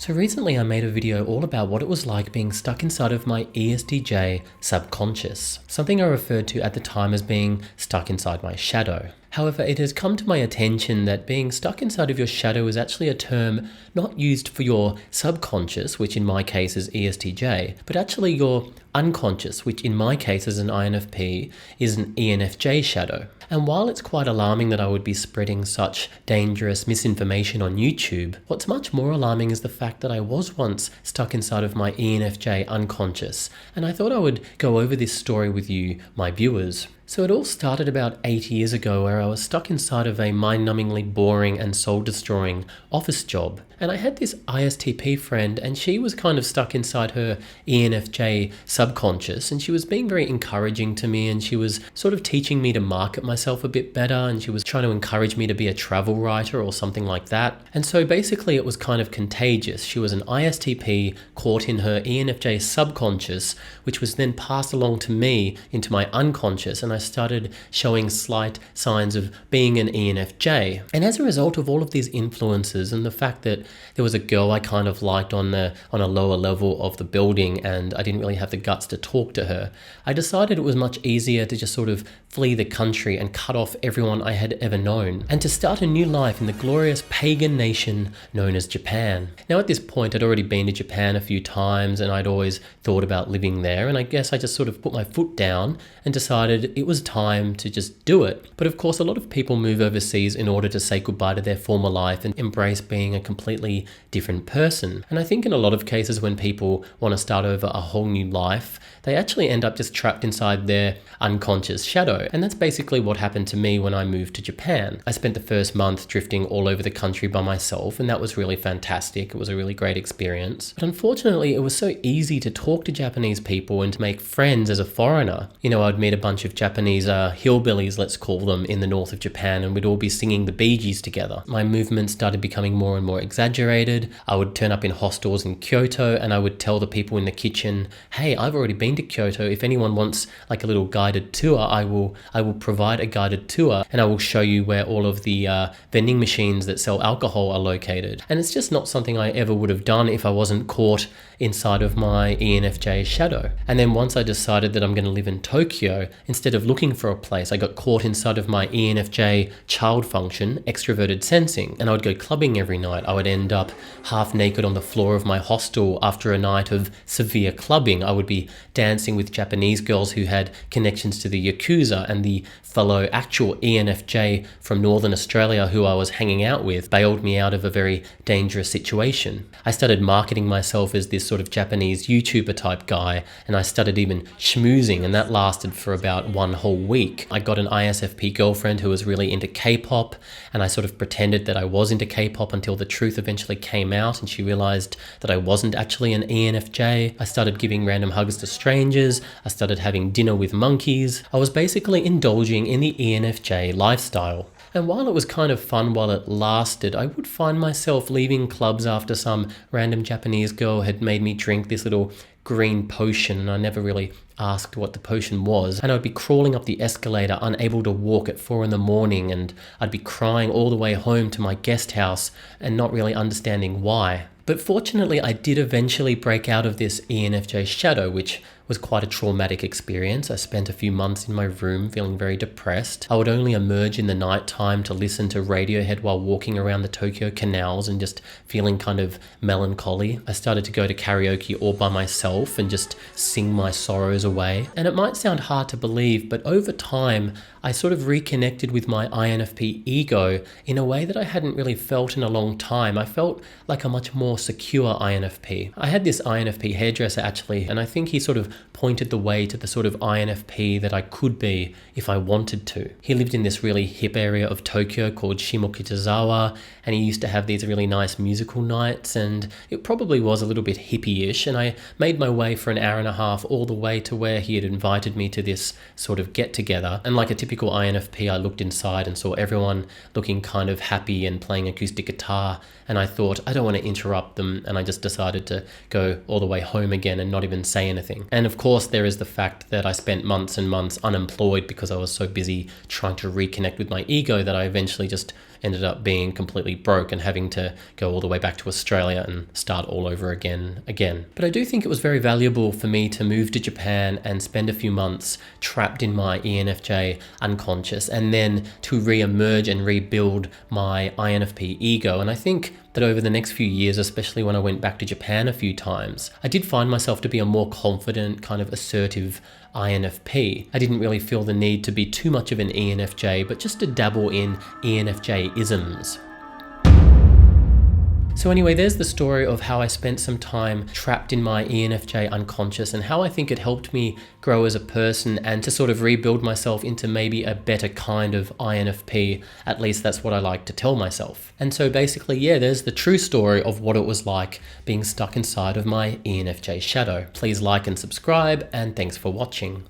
So recently I made a video all about what it was like being stuck inside of my ESTJ subconscious, something I referred to at the time as being stuck inside my shadow. However, it has come to my attention that being stuck inside of your shadow is actually a term not used for your subconscious, which in my case is ESTJ, but actually your unconscious, which in my case as an INFP is an ENFJ shadow. And while it's quite alarming that I would be spreading such dangerous misinformation on YouTube, what's much more alarming is the fact that I was once stuck inside of my ENFJ unconscious, and I thought I would go over this story with you, my viewers. So it all started about 8 years ago where I was stuck inside of a mind-numbingly boring and soul-destroying office job. And I had this ISTP friend and she was kind of stuck inside her ENFJ subconscious, and she was being very encouraging to me, and she was sort of teaching me to market myself a bit better, and she was trying to encourage me to be a travel writer or something like that. And so basically it was kind of contagious. She was an ISTP caught in her ENFJ subconscious, which was then passed along to me into my unconscious, and I started showing slight signs of being an ENFJ. And as a result of all of these influences and the fact that there was a girl I kind of liked on a lower level of the building and I didn't really have the guts to talk to her, I decided it was much easier to just sort of flee the country and cut off everyone I had ever known and to start a new life in the glorious pagan nation known as Japan. Now at this point I'd already been to Japan a few times and I'd always thought about living there, and I guess I just sort of put my foot down and decided it was time to just do it. But of course a lot of people move overseas in order to say goodbye to their former life and embrace being a completely different person. And I think in a lot of cases when people want to start over a whole new life, they actually end up just trapped inside their unconscious shadow. And that's basically what happened to me when I moved to Japan. I spent the first month drifting all over the country by myself, and that was really fantastic. It was a really great experience. But unfortunately, it was so easy to talk to Japanese people and to make friends as a foreigner. You know, I'd meet a bunch of Japanese hillbillies, let's call them, in the north of Japan, and we'd all be singing the Bee Gees together. My movements started becoming more and more exaggerated. I would turn up in hostels in Kyoto and I would tell the people in the kitchen, hey, I've already been to Kyoto. If anyone wants like a little guided tour, I will provide a guided tour and I will show you where all of the vending machines that sell alcohol are located. And it's just not something I ever would have done if I wasn't caught inside of my ENFJ shadow. And then once I decided that I'm going to live in Tokyo, instead of looking for a place, I got caught inside of my ENFJ child function, extroverted sensing, and I would go clubbing every night. I would end up half naked on the floor of my hostel after a night of severe clubbing. I would be dancing with Japanese girls who had connections to the Yakuza, and the fellow actual ENFJ from Northern Australia who I was hanging out with bailed me out of a very dangerous situation. I started marketing myself as this sort of Japanese YouTuber type guy, and I started even schmoozing, and that lasted for about one whole week. I got an ISFP girlfriend who was really into K-pop, and I sort of pretended that I was into K-pop until the truth eventually came out and she realized that I wasn't actually an ENFJ. I started giving random hugs to strangers. I started having dinner with monkeys. I was basically indulging in the ENFJ lifestyle. And while it was kind of fun while it lasted, I would find myself leaving clubs after some random Japanese girl had made me drink this little green potion, and I never really asked what the potion was. And I'd be crawling up the escalator, unable to walk at 4 a.m, and I'd be crying all the way home to my guest house and not really understanding why. But fortunately, I did eventually break out of this ENFJ shadow, which was quite a traumatic experience. I spent a few months in my room feeling very depressed. I would only emerge in the night time to listen to Radiohead while walking around the Tokyo canals and just feeling kind of melancholy. I started to go to karaoke all by myself and just sing my sorrows away. And it might sound hard to believe, but over time, I sort of reconnected with my INFP ego in a way that I hadn't really felt in a long time. I felt like a much more secure INFP. I had this INFP hairdresser actually, and I think he sort of pointed the way to the sort of INFP that I could be if I wanted to. He lived in this really hip area of Tokyo called Shimokitazawa, and he used to have these really nice musical nights, and it probably was a little bit hippie-ish, and I made my way for an hour and a half all the way to where he had invited me to this sort of get-together. And like a typical INFP, I looked inside and saw everyone looking kind of happy and playing acoustic guitar, and I thought, I don't want to interrupt them, and I just decided to go all the way home again and not even say anything. And of course, there is the fact that I spent months and months unemployed because I was so busy trying to reconnect with my ego that I eventually just ended up being completely broke and having to go all the way back to Australia and start all over again. But I do think it was very valuable for me to move to Japan and spend a few months trapped in my ENFJ unconscious, and then to re-emerge and rebuild my INFP ego. And I think that over the next few years, especially when I went back to Japan a few times, I did find myself to be a more confident, kind of assertive INFP. I didn't really feel the need to be too much of an ENFJ, but just to dabble in ENFJ-isms. So anyway, there's the story of how I spent some time trapped in my ENFJ unconscious and how I think it helped me grow as a person and to sort of rebuild myself into maybe a better kind of INFP. At least that's what I like to tell myself. And so basically, yeah, there's the true story of what it was like being stuck inside of my ENFJ shadow. Please like and subscribe, and thanks for watching.